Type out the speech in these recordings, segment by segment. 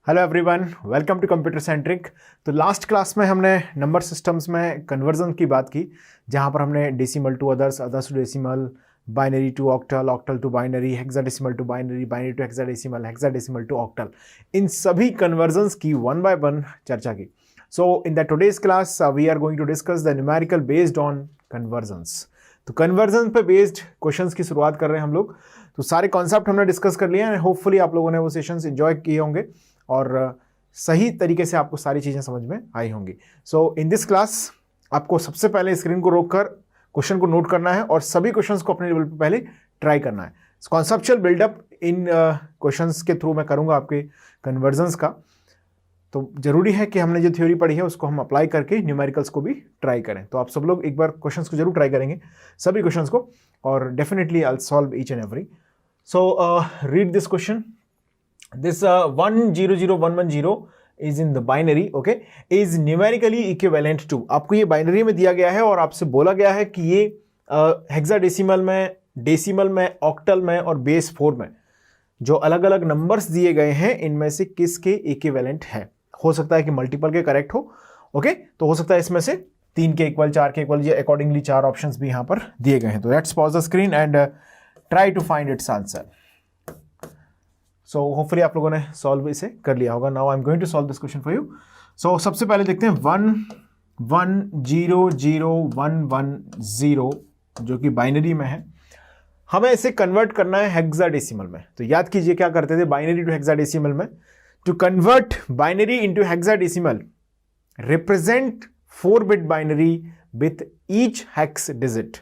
Hello everyone, welcome to computer centric. तो last class में हमने नंबर सिस्टम्स में कन्वर्जन की बात की, जहां पर हमने decimal to others, others to decimal, binary to octal, octal to binary, hexadecimal to binary, binary to hexadecimal, hexadecimal to octal, इन सभी कन्वर्जन्स की वन बाय वन चर्चा की। So in the today's class we are going to discuss the numerical based on conversions. तो conversion पे based questions की शुरुआत कर रहे हैं हम लोग। तो सारे कॉन्सेप्ट हमने डिस्कस कर लिए हैं। होपफुली आप लोगों ने वो सेशंस एंजॉय किए होंगे और सही तरीके से आपको सारी चीज़ें समझ में आई होंगी। सो इन दिस क्लास आपको सबसे पहले स्क्रीन को रोककर क्वेश्चन को नोट करना है और सभी क्वेश्चंस को अपने लेवल पे पहले ट्राई करना है। कॉन्सेप्चुअल बिल्डअप इन क्वेश्चंस के थ्रू मैं करूँगा आपके कन्वर्जन्स का। तो जरूरी है कि हमने जो थ्योरी पढ़ी है उसको हम अप्लाई करके न्यूमेरिकल्स को भी ट्राई करें। तो आप सब लोग एक बार क्वेश्चंस को जरूर ट्राई करेंगे, सभी क्वेश्चंस को, और definitely I will solve each and every. So read this question. This 100110 is in the binary, okay, is numerically equivalent to, आपको ये बाइनरी में दिया गया है और आपसे बोला गया है कि ये हेक्साडेसिमल में, डेसिमल में, ऑक्टल में और बेस 4 में जो अलग अलग नंबर्स दिए गए हैं इनमें से किसके इक्विवेलेंट है। हो सकता है कि मल्टीपल के करेक्ट हो, ओके, तो हो सकता है इसमें से 3 के इक्वल, 4 के इक्वल, ये अकॉर्डिंगली 4 ऑप्शंस भी यहाँ पर दिए गए हैं। तो let's pause the screen and try to find its answer. So hopefully आप लोगों ने सॉल्व इसे कर लिया होगा। Now I am going to solve this question for you. So सबसे पहले देखते हैं 110110 जो कि बाइनरी में है, हमें इसे कन्वर्ट करना है हेक्साडेसिमल में। तो याद कीजिए क्या करते थे बाइनरी टू हेक्साडेसिमल में। To convert binary into hexadecimal, represent 4 bit binary with each hex digit,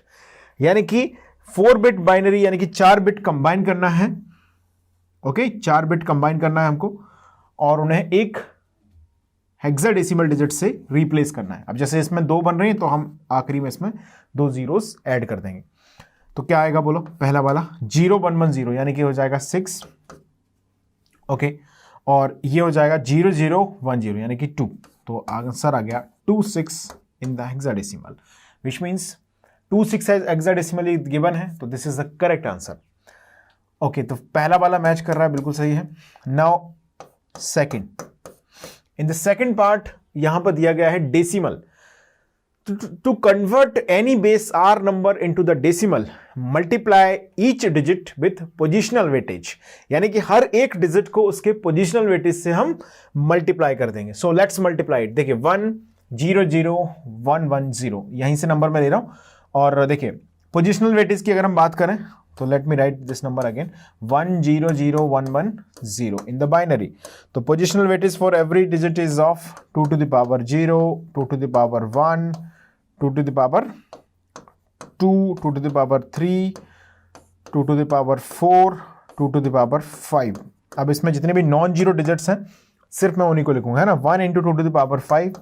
यानी कि 4 बिट बाइनरी यानी कि 4 बिट कंबाइन करना है, ओके, 4 बिट कंबाइन करना है हमको और उन्हें एक हेक्साडेसिमल डिजिट से रिप्लेस करना है। अब जैसे इसमें 2 बन रही हैं तो हम आखिरी में इसमें 2 जीरोस ऐड कर देंगे। तो क्या आएगा बोलो, पहला वाला 0110 यानी कि हो जाएगा 6, ओके, और ये हो जाएगा 0010 यानी कि 2। तो आंसर आ गया 26 in the hexadecimal, which means 26 hexadecimal given है, तो this is the correct answer. Okay, तो पहला वाला मैच कर रहा है, बिल्कुल सही है। Now second, in the second part यहां पर दिया गया है decimal. To convert any base r number into the decimal, multiply each digit with positional weightage, यानी कि हर एक डिजिट को उसके पोजिशनल वेटेज से हम मल्टीप्लाई कर देंगे। So let's multiply it. देखिए 100110 यहीं से नंबर मैं ले रहा हूं, और देखिए पोजिशनल वेटेज की अगर हम बात करें तो let me write this number again, 100110 in the binary. तो positional weightage for every digit is of 2 to the power 0, 2 to the power 1, 2 to the power 2, 2 to the power 3, 2 to the power 4, 2 to the power 5। अब इसमें जितने भी non zero digits हैं सिर्फ मैं उन्हीं को लिखूंगा, है ना। 1 into 2 to the power 5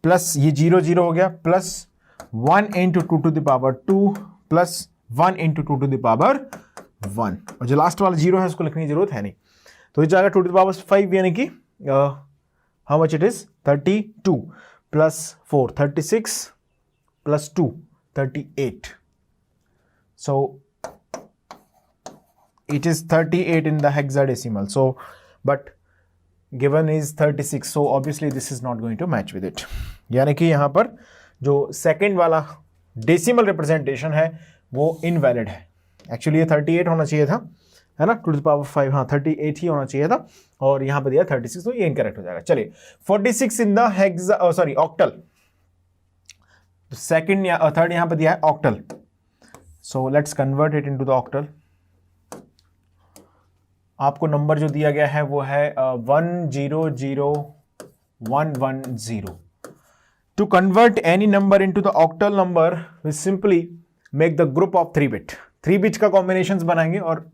plus ये 0 0 हो गया, plus 1 into 2 to the power 2 plus 1 into 2 to the power 1, और जो लास्ट वाला 0 है उसको लिखने की जरूरत है नहीं। तो ये जाएगा 2 to the power 5 यानी कि how much it is 32 plus 4 36 plus 2 38। So it is 38 in the hexadecimal, so but given is 36, so obviously this is not going to match with it। यानी कि यहां पर जो सेकंड वाला डेसिमल रिप्रेजेंटेशन है वो इनवैलिड है। एक्चुअली ये 38 होना चाहिए था, है ना, 2 to the power 5, हाँ 38 ही होना चाहिए था, और यहां पर दिया 36, तो ये इनकरेक्ट हो जाएगा। चलिए 46 in the hexa sorry octal, second या थर्ड यहां पर दिया है octal. So let's convert it into the octal. आपको नंबर जो दिया गया है वो है 100110। To convert any number into the octal number, we simply make the group of 3 bit। 3 bit का कॉम्बिनेशंस बनाएंगे और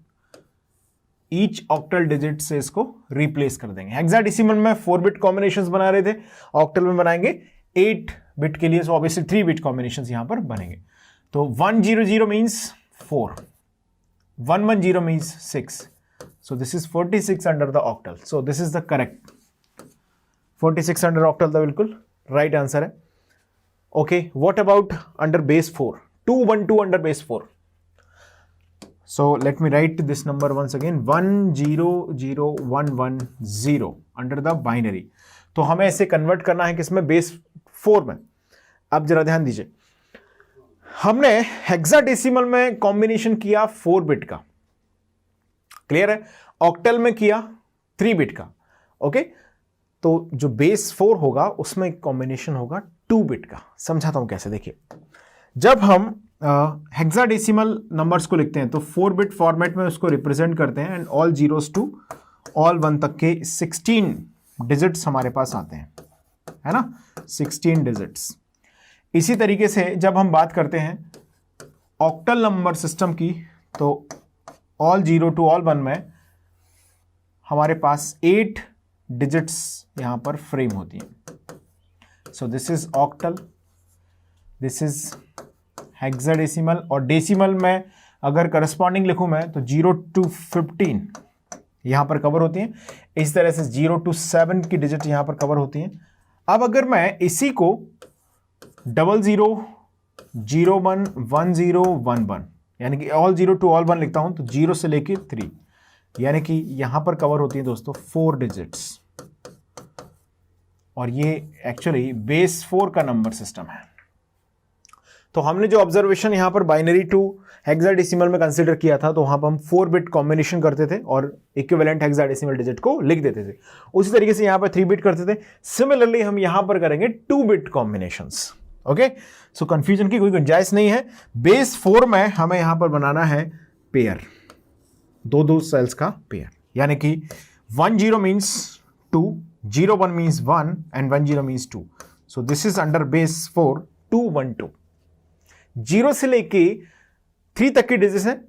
each octal digit से इसको रिप्लेस कर देंगे। हेक्साडेसिमल में 4 बिट कॉम्बिनेशंस बना रहे थे, ऑक्टल में बनाएंगे 8 बिट के लिए, सो ऑब्वियसली 3 बिट कॉम्बिनेशंस यहां पर बनेंगे। तो 100 means 4, 110 means 6, so this is 46 under the octal, so this is the correct 46 under octal the बिल्कुल राइट आंसर है। Okay, what about under base 4, 212 under base 4। So let me write this number once again, 100110 under the binary. तो हमें ऐसे convert करना है किसमें, base 4 में। अब जरा ध्यान दीजिए, हमने हेक्साडेसिमल में कॉम्बिनेशन किया 4 बिट का, क्लियर है, ऑक्टल में किया 3 बिट का, ओके। तो जो बेस 4 होगा उसमें कॉम्बिनेशन होगा 2 बिट का। समझाता हूं कैसे, देखिए। जब हम हेक्साडेसिमल नंबर्स को लिखते हैं तो 4 बिट फॉर्मेट में उसको रिप्रेजेंट करते हैं, and all zeros to all 1 तक के 16 डिजिट्स हमारे पास आते हैं, है ना, 16 डिजिट्स। इसी तरीके से जब हम बात करते हैं ऑक्टल नंबर सिस्टम की, तो ऑल 0 टू ऑल 1 में हमारे पास 8 डिजिट्स यहां पर फ्रेम होती हैं। सो this is octal, this is hexadecimal, और डेसिमल में अगर करस्पॉन्डिंग लिखूं मैं तो 0 टू 15 यहां पर कवर होती हैं। इस तरह से 0 टू 7 की डिजिट यहां पर कवर होती हैं। अब अगर मैं इसी को 00 01 10 11 यानी कि ऑल 0 टू ऑल 1 लिखता हूं तो 0 से लेके 3, यानी कि यहां पर कवर होती है दोस्तों 4 डिजिट्स, और ये एक्चुअली बेस 4 का नंबर सिस्टम है। तो हमने जो ऑब्जर्वेशन यहां पर बाइनरी टू हेक्साडेसिमल में कंसीडर किया था, तो वहां पर हम 4 बिट कॉम्बिनेशन करते थे और इक्विवेलेंट हेक्साडेसिमल डिजिट को लिख देते थे। उसी तरीके से यहां पर 3 बिट करते थे। सिमिलरली हम यहां पर करेंगे 2 बिट कॉम्बिनेशंस, ओके। सो कंफ्यूजन की कोई गुंजाइश नहीं है। बेस 4 में हमें यहां पर बनाना है पेयर, 2 सेल्स का पेयर, यानी कि 10 means 2, 01 means 1 and 10 means 2। So this is under base 4 212। 0 से लेके 3 तक की डिजिट्स हैं,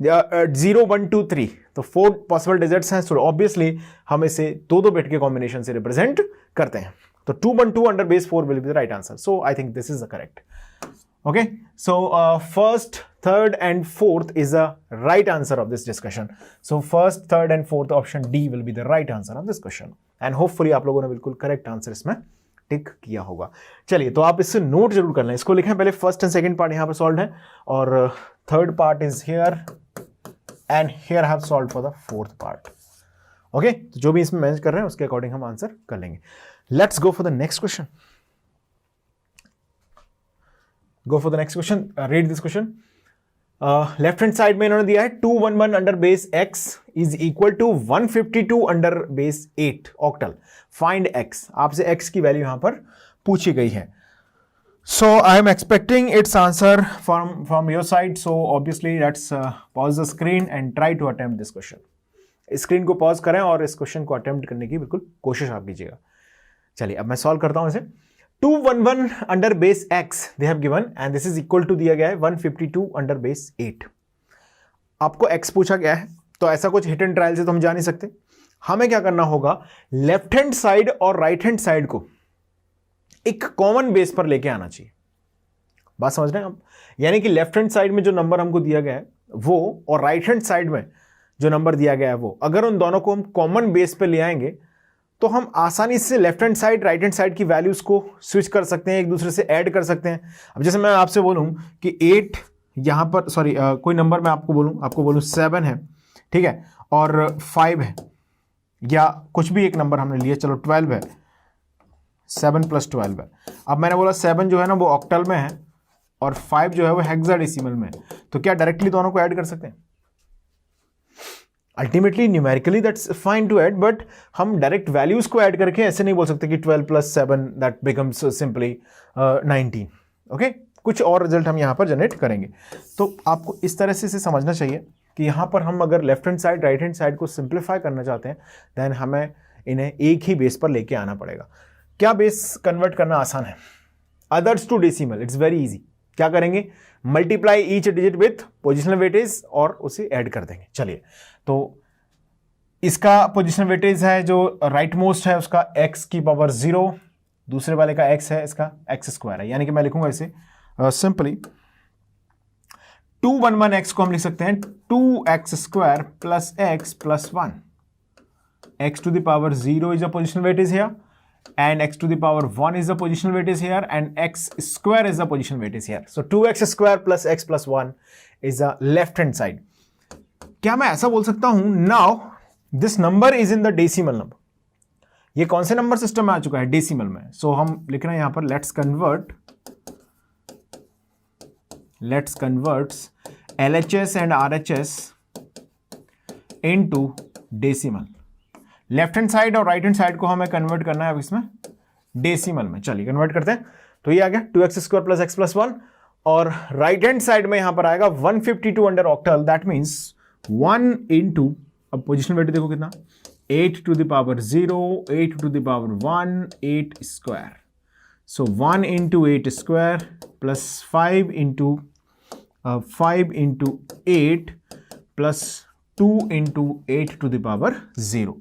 0 1 2 3, तो 4 पॉसिबल डिजिट्स हैं। सो ऑब्वियसली हम इसे 2 बिट के कॉम्बिनेशन से रिप्रेजेंट करते हैं। तो 212 under base 4 will be the right answer. So I think this is the correct, okay. So first, third and fourth is the right answer of this discussion. So first, third and fourth option D will be the right answer of this question, and hopefully आप लोगों ने बिल्कुल correct answer इसमें टिक किया होगा। चलिए, तो आप इससे नोट जरूर कर लें, इसको लिखें पहले। फर्स्ट एंड सेकंड पार्ट यहां पर सॉल्व है, और third part is here, and here I have solved for the fourth part, okay. तो जो भी इसमें मैनेज कर रहे हैं उसके अकॉर्डिंग हम आंसर कर लेंगे। Let's go for the next question. Go for the next question, read this question. Left hand side में इन्होंने दिया है 211 under base x is equal to 152 under base 8 octal, find x। आपसे x की वैल्यू यहां पर पूछी गई है। So I am expecting its answer from your side. So obviously let's pause the screen and try to attempt this question. Screen को pause करें और इस क्वेश्चन को अटेम्प्ट करने की बिल्कुल कोशिश आप कीजिएगा। चलिए, अब मैं सॉल्व करता हूं इसे। 211 under base x they have given, and this is equal to दिया गया है 152 अंडर बेस 8। आपको x पूछा गया है, तो ऐसा कुछ हिट एंड ट्रायल से तो हम जा नहीं सकते। हमें क्या करना होगा, लेफ्ट हैंड साइड और राइट हैंड साइड को एक कॉमन बेस पर लेके आना चाहिए। बात समझ रहे हैं आप? यानी कि लेफ्ट हैंड साइड में जो नंबर हमको दिया गया है वो, और राइट हैंड साइड में जो नंबर दिया गया है वो, अगर उन दोनों को हम कॉमन बेस पे ले आएंगे तो हम आसानी से left hand side right hand side की वैल्यूज को स्विच कर सकते हैं, एक दूसरे से ऐड कर सकते हैं। अब जैसे मैं आपसे बोलूं कि 8 यहां पर, सॉरी कोई नंबर मैं आपको बोलूं 7 है, ठीक है, और 5 है, या कुछ भी एक नंबर हमने लिया, चलो 12 है, 7 + 12 है। अब मैंने बोला 7 जो है ना वो ऑक्टल में है और 5 जो है वो हेक्साडेसिमल में है, तो क्या डायरेक्टली दोनों को ऐड कर सकते हैं? Ultimately numerically that's fine to add, but हम डायरेक्ट वैल्यूज को ऐड करके ऐसे नहीं बोल सकते कि 12 + 7 दैट बिकम्स सिंपली 19, ओके। कुछ और रिजल्ट हम यहाँ पर जनरेट करेंगे। तो आपको इस तरह से इसे समझना चाहिए कि यहाँ पर हम अगर left hand side right hand side को सिंप्लीफाई करना चाहते हैं, देन हमें इन्हें एक ही बेस पर लेके आना पड़ेगा। क्या बेस कन्वर्ट करना आसान है? Others to decimal, it's very easy. क्या करेंगे, multiply each digit with positional weightage और उसे ऐड कर देंगे। चलिए, तो इसका पोजिशनल वेटेज है जो राइट मोस्ट है उसका x⁻0, दूसरे वाले का x है, इसका x² है, यानी कि मैं लिखूंगा इसे सिंपली 211x को हम लिख सकते हैं 2x² + x + 1। x⁻0 is a positional weight is here, and x⁻1 is the positional weight is here, and x² is the positional weight is here. So 2x² + x + 1 is the left hand side. क्या मैं ऐसा बोल सकता हूं now this number is in the decimal number? ये कौन से number system में आ चुका है? डेसिमल में। सो हम लिख रहे हैं यहां पर let's convert LHS and RHS into decimal. Left hand side और राइट हैंड साइड को हमें कन्वर्ट करना है अब इसमें डेसिमल में। चलिए कन्वर्ट करते हैं। तो ये आ गया 2x² प्लस x प्लस 1 और राइट हैंड साइड में यहां पर आएगा 152 under octal, that means 1 into, अब पोजिशनल वैल्यू देखो कितना, 8 to the power 0, 8 to the power 1, 8 square. So 1 into 8 square plus 5 into 8 plus 2 into 8 to the power 0।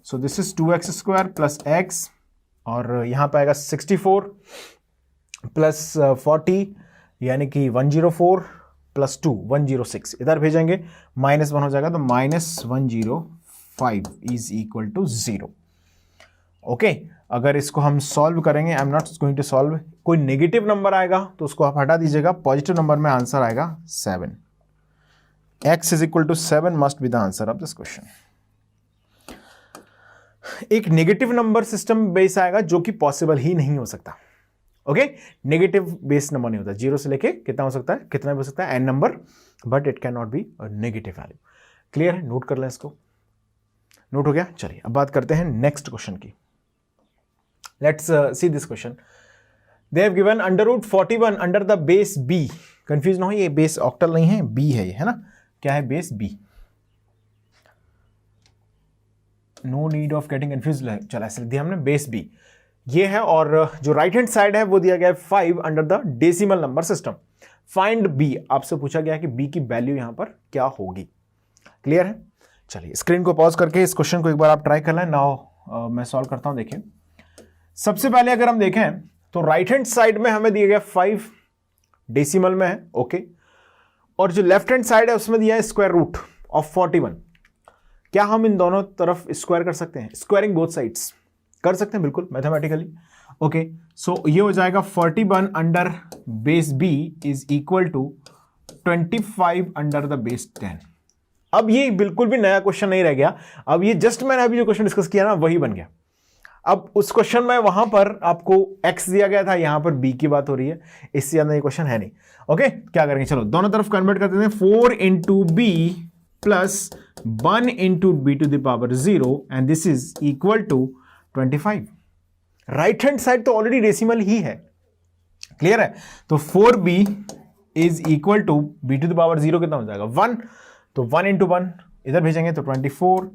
So this is 2x² plus x और यहां पे आएगा 64 प्लस 40 यानी कि 104 plus 2 106, इधर भेजेंगे -1 हो जाएगा तो -105 इज इक्वल टू 0। ओके, अगर इसको हम सॉल्व करेंगे, I am not going to solve, कोई नेगेटिव नंबर आएगा तो उसको आप हटा दीजिएगा, पॉजिटिव नंबर में आंसर आएगा 7। x is equal to 7 must be the answer of this question. एक नेगेटिव नंबर सिस्टम बेस आएगा जो कि पॉसिबल ही नहीं हो सकता। ओके, नेगेटिव बेस नंबर नहीं होता, 0 से लेके कितना हो सकता है, कितना भी हो सकता है, n number, but it can not be a negative value. Clear है? नोट कर लें इसको। नोट हो गया? चलिए अब बात करते हैं नेक्स्ट क्वेश्चन की। Let's see this question. They have given √41 under the base b। Confuse ना हो, ये बेस ऑक्टल नहीं है, b है ये, है ना? क्या है? Base b। No need of getting confuse. चला ऐसे दिया हमने, बेस b ये है, और जो राइट हैंड साइड है वो दिया गया है 5 under the decimal number system. Find b, आपसे पूछा गया कि b की वैल्यू यहां पर क्या होगी। क्लियर है? चलिए स्क्रीन को पॉज करके इस क्वेश्चन को एक बार आप ट्राई कर लें। नाउ मैं सॉल्व करता हूं। देखिए, सबसे पहले अगर हम देखें तो राइट हैंड साइड में हमें दिया गया 5 डेसिमल में है, ओके, और जो लेफ्ट हैंड साइड है उसमें दिया है स्क्वायर रूट ऑफ 41। क्या हम इन दोनों तरफ स्क्वायर कर सकते हैं? स्क्वायरिंग बोथ साइड्स कर सकते हैं, बिल्कुल मैथमेटिकली। ओके, सो ये हो जाएगा 41 under base b is equal to 25 under the base 10। अब ये बिल्कुल भी नया क्वेश्चन नहीं रह गया, अब ये जस्ट मैंने अभी जो क्वेश्चन डिस्कस किया ना वही बन गया। अब उस क्वेश्चन में वहां पर आपको x दिया गया था, यहां पर b की बात हो रही है, इससे ज्यादा ये क्वेश्चन है नहीं। ओके, क्या करेंगे, चलो दोनों तरफ कन्वर्ट कर देते हैं। 4 into b plus 1 into b to the power 0 and this is equal to 25। Right hand side तो ऑलरेडी डेसिमल ही है। क्लियर है? तो 4b is equal to b to the power 0 कितना हो जाएगा? 1। तो 1 इंटू 1 इधर भेजेंगे तो 24।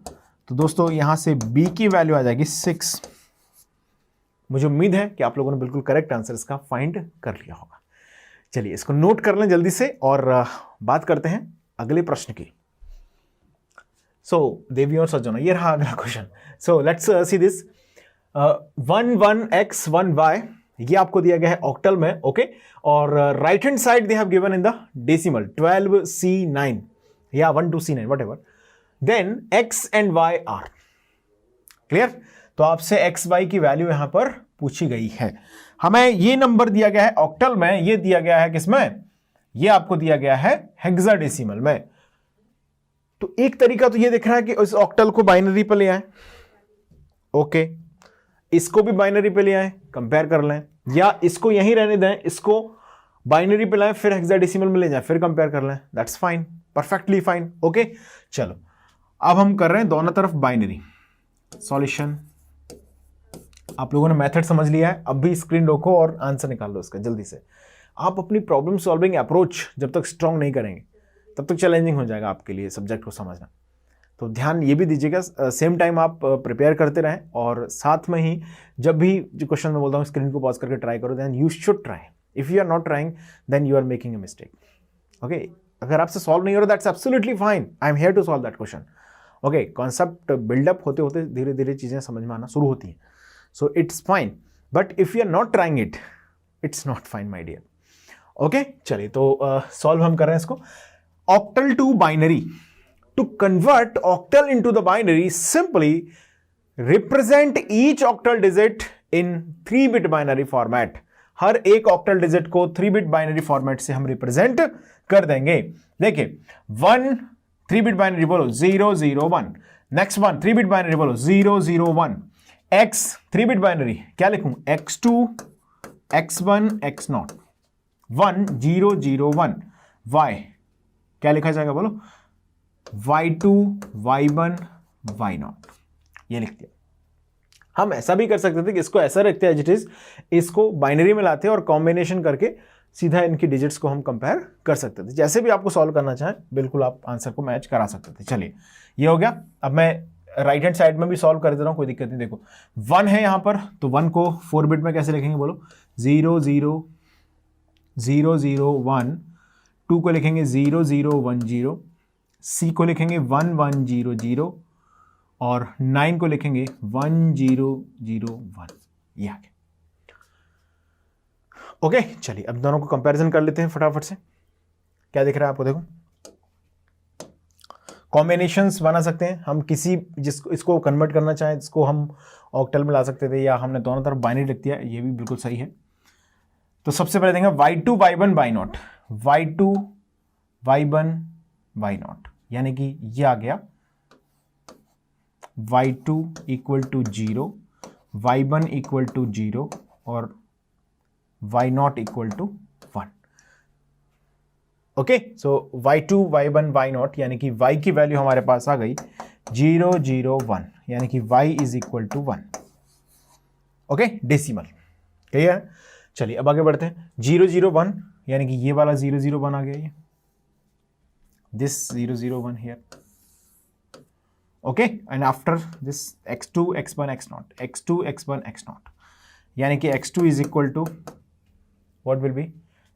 तो दोस्तों यहां से b की वैल्यू आ जाएगी 6। मुझे उम्मीद है कि आप लोगों ने बिल्कुल करेक्ट आंसर इसका फाइंड कर लिया होगा। चलिए इसको नोट कर लें जल्दी से और बात करते हैं अगले प्रश्न की। सो देवी और सज्जनों, ये रहा अगला question. So let's see this. 1 1 ये आपको दिया गया है ऑक्टल में, ओके, और right hand side they have given in the decimal 12c9 या 12c9 whatever. Then x and y are clear. तो आपसे x y की वैल्यू यहां पर पूछी गई है। हमें ये नंबर दिया गया है ऑक्टल में, ये दिया गया है किसमें? ये आपको दिया गया है हेक्साडेसिमल में। तो एक तरीका तो ये दिख रहा है कि इस ऑक्टल को बाइनरी पे ले आए, ओके, इसको भी बाइनरी पे ले आए, कंपेयर कर लें, या इसको यहीं रहने दें, इसको बाइनरी पे लाएं, फिर हेक्साडेसिमल में ले जाएं, फिर कंपेयर कर लें, that's fine, perfectly fine. Okay, चलो अब हम कर रहे हैं दोनों तरफ बाइनरी सॉल्यूशन। आप लोगों ने मेथड समझ लिया है, अब भी स्क्रीन रोको और आंसर निकाल दो इसका जल्दी से। आप अपनी प्रॉब्लम सॉल्विंग अप्रोच जब तक स्ट्रांग नहीं करेंगे तब तक चैलेंजिंग हो जाएगा आपके लिए सब्जेक्ट को समझना। तो ध्यान ये भी दीजिएगा, सेम टाइम आप प्रिपेयर करते रहें, और साथ में ही जब भी जो क्वेश्चन मैं बोलता हूँ स्क्रीन को पॉज करके ट्राई करो, then you should try. If you are not trying then you are making a mistake. Okay, अगर आपसे सॉल्व नहीं हो रहा that's absolutely fine, I am here to solve that question. Okay, concept buildup होते होते धीरे धीरे चीज़ें समझ में आना शुरू होती हैं, so it's fine, but if you are not trying it, it's not fine my dear. Okay, चलिए तो सॉल्व हम कर रहे हैं इसको। Octal to binary. To convert octal into the binary, simply represent each octal digit in 3-bit binary format. हर एक octal digit को 3-bit binary format से हम represent कर देंगे। देखिए 1 3 बिट बाइनरी बोलो 0 0 1। नेक्स्ट वन 3 बिट बाइनरी बोलो 0 0 1। x 3 बिट बाइनरी क्या लिखूं, x2 x1 x0 1 0 0 1। y क्या लिखा जाएगा बोलो, y2 y1 y0, ये लिख दिया। हम ऐसा भी कर सकते थे कि इसको ऐसा रखते हैं एज इट इज, इसको बाइनरी में लाते और कॉम्बिनेशन करके सीधा इनकी डिजिट्स को हम कंपेयर कर सकते थे। जैसे भी आपको सॉल्व करना चाहें बिल्कुल आप आंसर को मैच करा सकते थे। चलिए ये हो गया। अब मैं राइट हैंड साइड में भी सॉल्व कर दे रहा हूं, कोई दिक्कत नहीं। देखो 1 है यहां पर, तो 1 को 4 बिट में कैसे लिखेंगे बोलो, 0 0 0 0 1। 2 को लिखेंगे 0 0 1 0। C को लिखेंगे 1 1 0 0 और 9 को लिखेंगे 1 0 0 1। ये आ गया। ओके चलिए अब दोनों को कंपैरिजन कर लेते हैं फटाफट से। क्या दिख रहा है आपको, देखो कॉम्बिनेशंस बना सकते हैं हम, किसी जिसको इसको कन्वर्ट करना चाहें, इसको हम ऑक्टल में ला सकते थे, या हमने दोनों तरफ बाइनरी लिख दिया, ये भी बिल्कुल सही है। तो सबसे पहले देंगे y2 y1 y0, y2 y1 y0, यानी कि ये आ गया y2 equal to 0, y1 equal to 0 और y0 equal to 1। Okay so y2 y1 y0 यानी कि y की वैल्यू हमारे पास आ गई 0 0 1, यानी कि y is equal to 1। Okay decimal clear है। चलिए अब आगे बढ़ते हैं। 0 0 1 यानी कि ये वाला 0 0 1 आ गया, ये this 0 0 1 here. Okay and after this x2 x1 x0, x2 x1 x0, यानी कि x2 is equal to what will be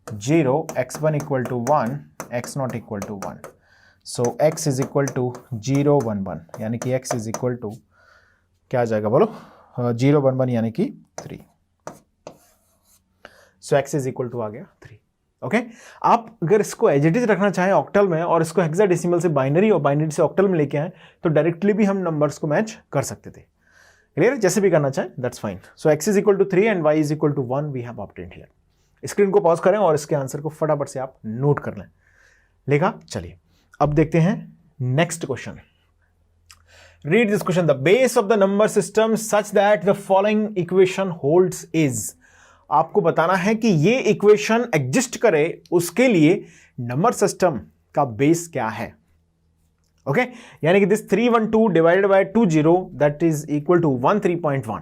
0, x1 equal to 1, x0 equal to 1. So x is equal to 0 1 1, यानी कि x is equal to क्या आ जाएगा बोलो, 0 1 1 यानी कि 3। So x is equal to आ गया 3। ओके आप अगर इसको एज इट इज रखना चाहें ऑक्टल में और इसको हेक्साडेसिमल से बाइनरी और बाइनरी से ऑक्टल में लेके आए तो डायरेक्टली भी हम नंबर्स को मैच कर सकते थे। क्लियर, जैसे भी करना चाहें that's fine. So x is equal to 3 and y is equal to 1 we have obtained here। Screen को पॉज करें और इसके आंसर को फटाफट से आप नोट कर लें। लेगा, चलिए अब देखते हैं next question. Read this question, the base of the number system such that the following equation holds is. आपको बताना है कि ये इक्वेशन एग्जिस्ट करे उसके लिए नंबर सिस्टम का बेस क्या है। ओके यानी कि this 312 divided by 20 that is equal to 13.1।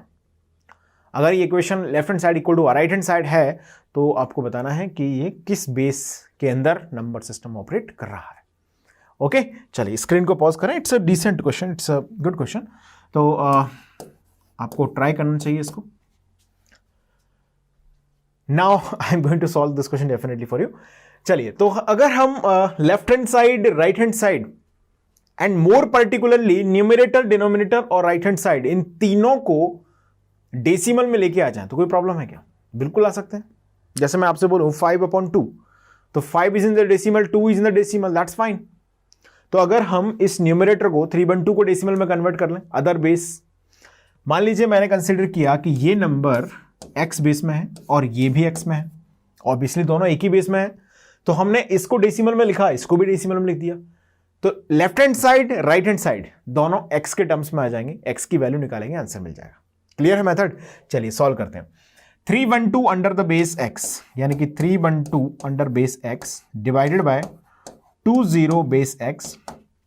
अगर ये equation left hand side equal to right hand side है तो आपको बताना है कि ये किस बेस के अंदर नंबर सिस्टम ऑपरेट कर रहा है। ओके चलिए स्क्रीन को पॉज करें। It's a decent question, it's a good question, तो आपको ट्राई करना चाहिए इसको। Now I am going to solve this question definitely for you. चलिए तो अगर हम left hand side, right hand side and more particularly numerator, denominator और राइट हैंड साइड, इन तीनों को डेसिमल में लेके आ जाए तो कोई प्रॉब्लम है क्या? बिल्कुल आ सकते हैं। जैसे मैं आपसे बोलूं 5/2, तो 5 is in the decimal, 2 is in the decimal, that's fine. तो अगर हम इस न्यूमरेटर को 3/2 को डेसिमल में कन्वर्ट कर लें, अदर बेस, मान लीजिए मैंने कंसीडर किया कि ये नंबर x बेस में है और ये भी x में है, ऑब्वियसली दोनों एक ही बेस में है, तो हमने इसको डेसिमल में लिखा, इसको भी डेसिमल में लिख दिया। तो left hand side, right hand side दोनों x के टर्म्स में आ जाएंगे, x की वैल्यू निकालेंगे, आंसर मिल जाएगा। क्लियर है मेथड? चलिए सॉल्व करते हैं। 312 अंडर द बेस x, यानी कि 312 under base x divided by 20 base x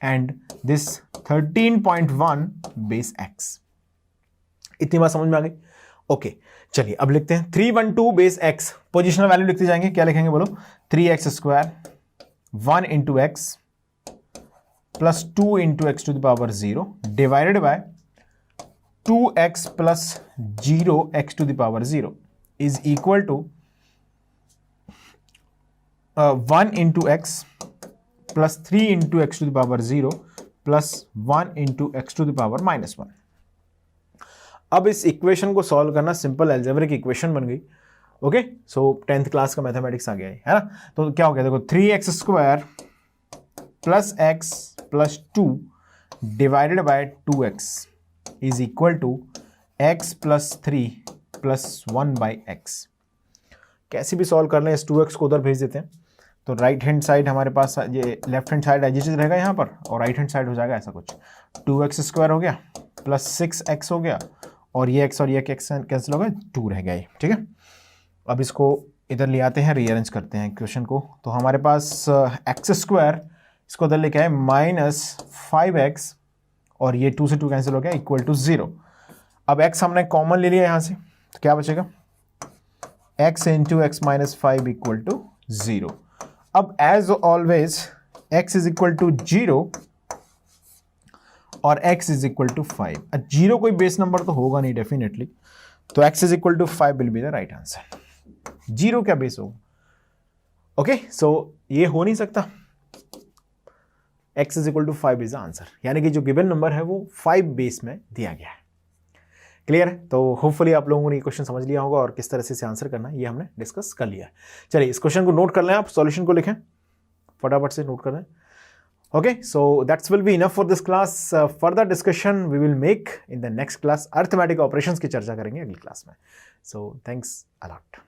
and this 13.1 base x। इतनी बात समझ में आ गई? ओके चलिए अब लिखते हैं 312 बेस x, पोजिशनल वैल्यू लिखते जाएंगे। क्या लिखेंगे बोलो? 3x square 1 into x plus 2 into x to the power 0 divided by 2x प्लस 0 x to the power 0 is equal to 1 into x plus 3 into x to the power 0 plus 1 into x to the power -1। अब इस equation को solve करना simple algebraic equation बन गई। Okay so 10th class का mathematics आ गया है ना। तो क्या हो गया देखो, 3x square plus x plus 2 divided by 2x is equal to x plus 3 plus 1 by x. कैसे भी सॉल्व कर लें, इस 2x को उधर भेज देते हैं, तो राइट हैंड साइड हमारे पास ये left hand side as it is रहेगा यहाँ पर, और राइट हैंड साइड हो जाएगा ऐसा कुछ 2x² हो गया प्लस 6x हो गया, और ये x और ये x कैंसिल हो गया, 2 रह गया ये, ठीक है। अब इसको इधर ले आते हैं, रीअरेंज करते हैं क्वेश्चन को। तो हमारे पास x², इसको इधर लेके आए -5x, और ये 2 से 2 कैंसिल हो गया इक्वल टू 0। अब x हमने कॉमन ले लिया यहाँ से, तो क्या बचेगा x into x minus 5 equal to 0। अब as always x is equal to 0 और x इज इक्वल टू 5। 0 कोई बेस नंबर तो होगा नहीं डेफिनेटली, तो x is equal to 5 will be the right answer. 0 क्या बेस होगा? ओके, सो ये हो नहीं सकता। x is equal to 5 is the answer, यानी कि जो गिवन नंबर है वो 5 बेस में दिया गया है। क्लियर है? तो होपफुली आप लोगों ने ये क्वेश्चन समझ लिया होगा और किस तरह से इसे आंसर करना है ये हमने डिस्कस कर लिया है। चलिए इस क्वेश्चन को नोट कर लें, आप सॉल्यूशन को लिखें, फटाफट से नोट कर लें। Okay, so that's will be enough for this class. Further discussion we will make in the next class. Arithmetic operations की चर्चा करेंगे अगली क्लास में। So thanks a lot.